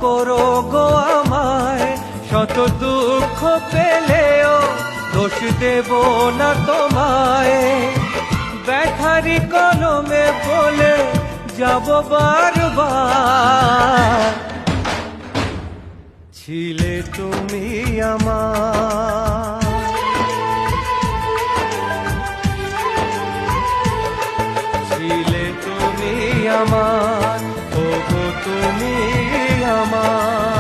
করো গো আমায়, শত দুঃখ পেলেও দোষ দেব না তোমায়। ব্যথারি কলমে বলে যাব বারবার, ছিলে তুমি আমার। ছিলে তুমি আমার, ওগো তুমি আমার।